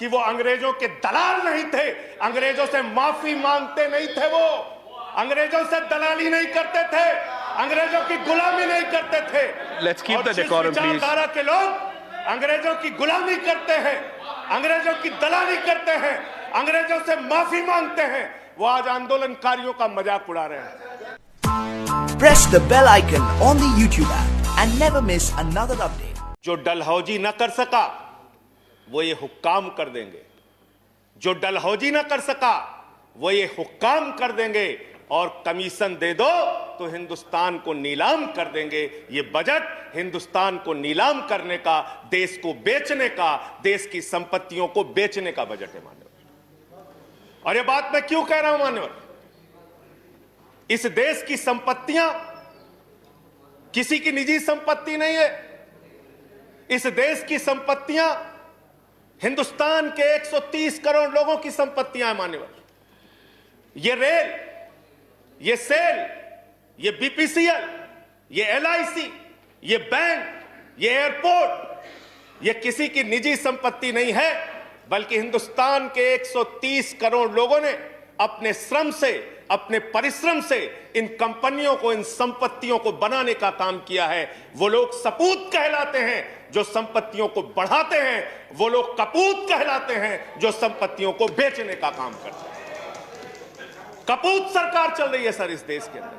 कि वो अंग्रेजों के दलाल नहीं थे, अंग्रेजों से माफी मांगते नहीं थे, वो अंग्रेजों से दलाली नहीं करते थे, अंग्रेजों की गुलामी नहीं करते थे। Let's keep the decorum, please. विचारधारा के लोग अंग्रेजों की गुलामी करते हैं, अंग्रेजों की दलाली करते हैं, अंग्रेजों से माफी मांगते हैं, वो आज आंदोलनकारियों का मजाक उड़ा रहे हैं। Press the bell icon on the YouTube app and never miss another update. जो डलहौजी न कर सका वो ये हुक्काम कर देंगे, जो डलहौजी न कर सका वो ये हुक्काम कर देंगे, और कमीशन दे दो तो हिंदुस्तान को नीलाम कर देंगे। ये बजट हिंदुस्तान को नीलाम करने का, देश को बेचने का, देश की संपत्तियों को बेचने का बजट है मान्यवर। और ये बात मैं क्यों कह रहा हूं मान्यवर, इस देश की संपत्तियां किसी की निजी संपत्ति नहीं है। इस देश की संपत्तियां हिंदुस्तान के 130 करोड़ लोगों की संपत्तियां हैं मान्यवर। ये रेल, ये सेल, ये बीपीसीएल, ये एलआईसी, ये बैंक, ये एयरपोर्ट, ये किसी की निजी संपत्ति नहीं है, बल्कि हिंदुस्तान के 130 करोड़ लोगों ने अपने श्रम से, अपने परिश्रम से इन कंपनियों को, इन संपत्तियों को बनाने का काम किया है। वो लोग सपूत कहलाते हैं जो संपत्तियों को बढ़ाते हैं, वो लोग कपूत कहलाते हैं जो संपत्तियों को बेचने का काम करते हैं। कपूत सरकार चल रही है सर इस देश के अंदर,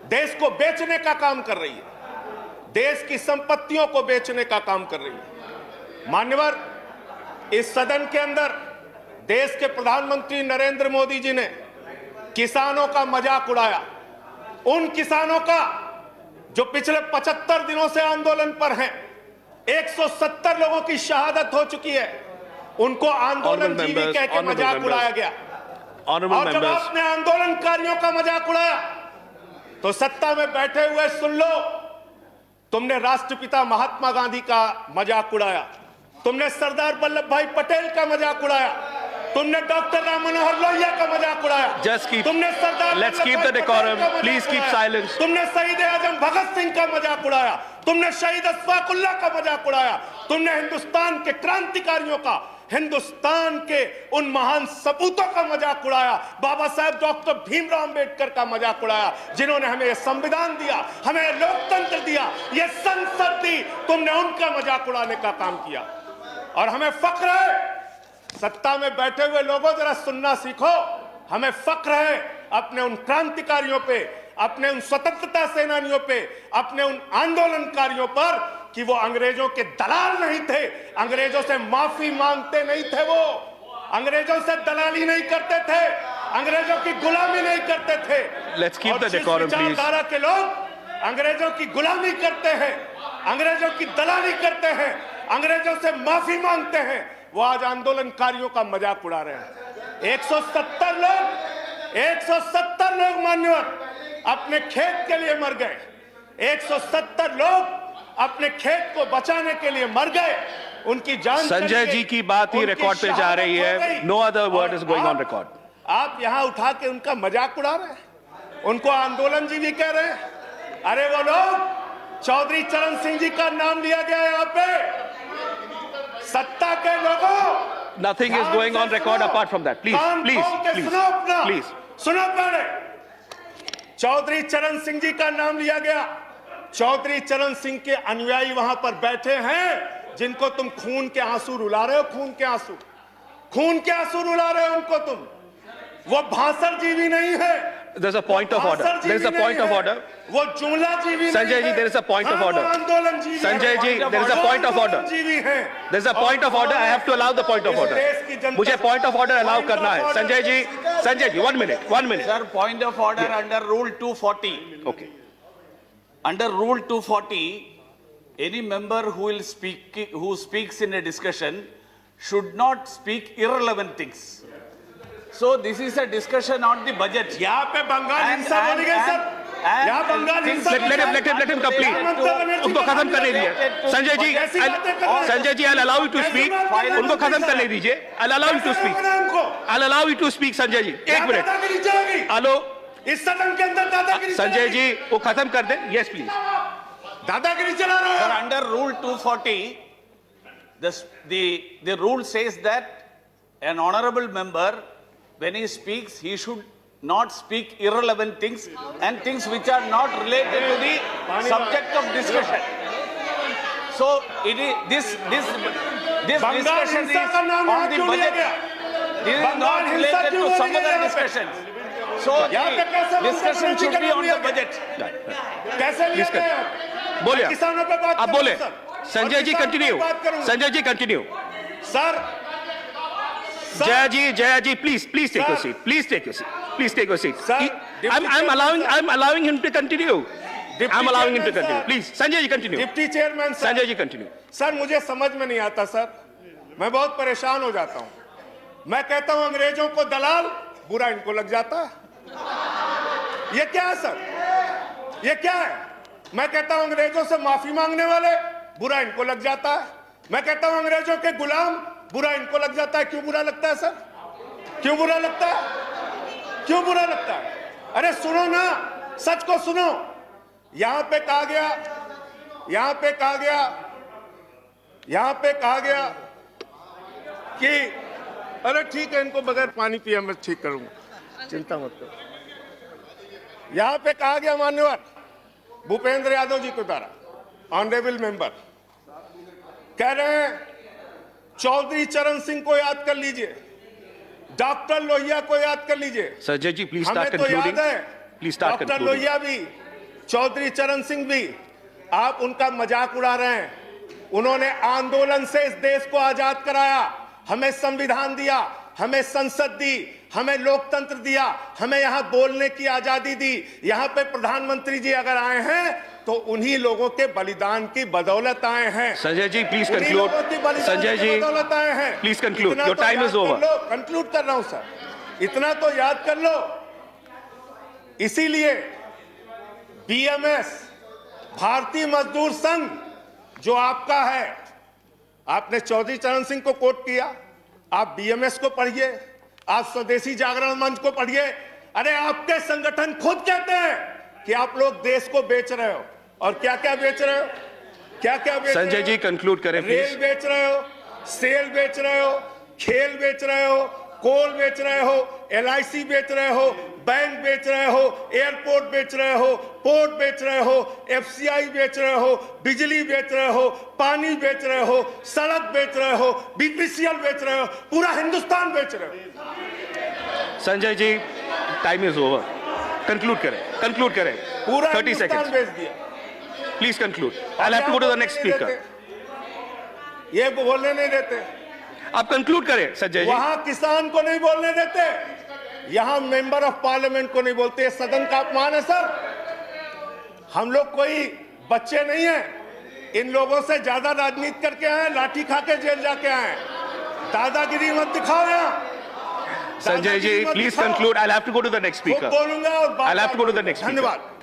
देश को बेचने का काम कर रही है, देश की संपत्तियों को बेचने का काम कर रही है मान्यवर। इस सदन के अंदर देश के प्रधानमंत्री नरेंद्र मोदी जी ने किसानों का मजाक उड़ाया, उन किसानों का जो पिछले 75 दिनों से आंदोलन पर हैं। 170 लोगों की शहादत हो चुकी है, उनको आंदोलन जीवी कह के मजाक उड़ाया गया। और जब आपने आंदोलनकारियों का मजाक उड़ाया तो सत्ता में बैठे हुए सुन लो, तुमने राष्ट्रपिता महात्मा गांधी का मजाक उड़ाया, तुमने सरदार वल्लभ भाई पटेल का मजाक उड़ाया, तुमने डॉक्टर राम मनोहर लोहिया का मजाक उड़ाया, तुमने सरदार Let's keep the decorum. Please keep silence. तुमने शहीद आजम भगत सिंह का मजाक उड़ाया, तुमने शहीद अशफाकुल्लाह का मजाक उड़ाया, तुमने हिंदुस्तान के क्रांतिकारियों का, हिंदुस्तान के उन महान सपूतों का मजाक उड़ाया, बाबा साहेब डॉक्टर भीमराव अंबेडकर का मजाक उड़ाया, जिन्होंने हमें संविधान दिया, हमें लोकतंत्र दिया, ये संसद दी, तुमने उनका मजाक उड़ाने का काम किया। और हमें फख्र है, सत्ता में बैठे हुए लोगों जरा सुनना सीखो, हमें फख्र है अपने उन क्रांतिकारियों पे, अपने उन स्वतंत्रता सेनानियों पे, अपने उन आंदोलनकारियों पर कि वो अंग्रेजों के दलाल नहीं थे, अंग्रेजों से माफी मांगते नहीं थे, वो अंग्रेजों से दलाली नहीं करते थे, अंग्रेजों की गुलामी नहीं करते थे। Let's keep the decorum, please. विचारधारा के लोग अंग्रेजों की गुलामी करते हैं, अंग्रेजों की दलाली करते हैं, अंग्रेजों से माफी मांगते हैं, वो आज आंदोलनकारियों का मजाक उड़ा रहे हैं। 170 लोग मान्यवर अपने खेत के लिए मर गए, 170 लोग अपने खेत को बचाने के लिए मर गए, उनकी जान। संजय जी की बात ही रिकॉर्ड पे जा रही है, no other word is going on record. आप यहां उठा के उनका मजाक उड़ा रहे हैं, उनको आंदोलन जीवी कह रहे हैं। अरे वो लोग, चौधरी चरण सिंह जी का नाम लिया गया यहाँ पे, सत्ता के लोगों। Nothing is going on record apart from that, please please please सुनो पहले। चौधरी चरण सिंह जी का नाम लिया गया, चौधरी चरण सिंह के अनुयायी वहां पर बैठे हैं, जिनको तुम खून के आंसू रुला रहे हो, खून के आंसू रुला रहे हो उनको तुम। वो भाषण जीवी नहीं है। There's a point of order. There's a point of order. वो जुमला जीवी Sanjay ji, there is a point of order. आंदोलन जीवी। Sanjay ji, there is a point of order. जीवी है। There's a point of order. I have to allow the point of order. मुझे point of order allow करना है। Sanjay ji, 1 minute. Sir, point of order under Rule 240. Okay. Under Rule 240, any member who speaks in a discussion should not speak irrelevant things. So this is a discussion on the budget. यहाँ पे बंगाल हिंसा बोली गई sir, यहाँ बंगाल हिंसा। Let him complete. उनको खत्म करने दीजिए। Sanjay ji, I'll allow you to speak. उनको खत्म करने दीजिए। I'll allow you to speak. I'll allow you to speak, Sanjay ji. 1 minute. Hello, इस सदन के अंदर दादागिरी। संजय जी, वो खत्म कर दे। Yes, please. दादागिरी चला रहे हो। Sir, under Rule 240, the rule says that an honorable member, when he speaks, he should not speak irrelevant things and things which are not related to the subject of discussion. So it is this Bengal discussion हिंसा is का नाम यहाँ on the क्यों लिया budget. गया? This is Bengal not हिंसा related क्यों to some लिया गया other यहाँ पे? discussions. So यहाँ पे कैसे the Mamata discussion Banerjee should का be नाम on लिया the गया? budget. कैसे लिया Please गया? बोलिए मैं किसानों पे बात आप करूंगा, बोले सर। संजय और जी किसानों पे कंटिन्यू बात करूंगा। Sanjay ji continue sir Jaya ji please take your Sir. Seat please take your seat please take your seat Sir, I'm allowing him to continue Deputy I'm allowing him to Chairman, continue sir. please Sanjay ji continue deputy chairman sir, Sanjay ji continue sir मुझे समझ में नहीं आता sir, मैं बहुत परेशान हो जाता हूं। मैं कहता हूं अंग्रेजों को दलाल, बुरा इनको लग जाता है। ये क्या है सर? ये क्या है? मैं कहता हूं अंग्रेजों से माफी मांगने वाले, बुरा इनको लग जाता है। मैं कहता हूं अंग्रेजों के गुलाम, बुरा इनको लग जाता है। क्यों बुरा लगता है सर? क्यों बुरा लगता है? क्यों बुरा लगता है? अरे सुनो ना, सच को सुनो। यहां पे कहा गया कि अरे ठीक है, इनको बगैर पानी पिया मैं ठीक करूंगा, चिंता मत करो। यहां पे कहा गया मान्यवर भूपेंद्र यादव जी के द्वारा, ऑनरेबल मेंबर कह रहे हैं चौधरी चरण सिंह को याद कर लीजिए, डॉक्टर लोहिया को याद कर लीजिए। संजय जी प्लीज हमें स्टार्ट तो याद कंक्लूडिंग है please start doctor concluding Lohia भी, चौधरी चरण सिंह भी, आप उनका मजाक उड़ा रहे हैं। उन्होंने आंदोलन से इस देश को आजाद कराया, हमें संविधान दिया, हमें संसद दी, हमें लोकतंत्र दिया, हमें यहां बोलने की आजादी दी। यहां पे प्रधानमंत्री जी अगर आए हैं तो उन्हीं लोगों के बलिदान की बदौलत आए हैं। संजय जी प्लीज उन्हीं कंक्लूड लोगों की बलिदान संजय की जी बदौलत आए हैं। प्लीज कंक्लूड इतना योर तो टाइम याद इज कर ओवर लो, कंक्लूड कर रहा हूं सर, इतना तो याद कर लो। इसीलिए बीएमएस, भारतीय मजदूर संघ जो आपका है, आपने चौधरी चरण सिंह को कोट किया, आप बीएमएस को पढ़िए, आप स्वदेशी जागरण मंच को पढ़िए। अरे आपके संगठन खुद कहते हैं कि आप लोग देश को बेच रहे हो, और क्या क्या बेच रहे हो? क्या क्या बेच रहे हो? संजय जी कंक्लूड करें रेल प्लीज बेच रहे हो, सेल बेच रहे हो, खेल बेच रहे हो, कोल बेच रहे हो, एलआईसी बेच रहे हो, बैंक बेच रहे हो, एयरपोर्ट बेच रहे हो, पोर्ट बेच रहे हो, एफसीआई बेच रहे हो, बिजली बेच रहे हो, पानी बेच रहे हो, सड़क बेच रहे हो, बीपीसीएल बेच रहे हो, पूरा हिंदुस्तान बेच रहे हो। Sanjay ji time is over conclude करें पूरा 30 हिंदुस्तान seconds बेच दिया। Please conclude I have to go to the next speaker ये बोलने नहीं देते, आप कंक्लूड करें संजय जी वहां किसान को नहीं बोलने देते, यहां मेंबर ऑफ पार्लियामेंट को नहीं बोलते। ये सदन का अपमान है सर। हम लोग कोई बच्चे नहीं हैं, इन लोगों से ज्यादा राजनीति करके आए, लाठी खा के जेल जाके आए। दादागिरी मत दिखाओ यहाँ। Sanjay ji please conclude I have to go to the next speaker बोलूंगा और I have to go to the next धन्यवाद।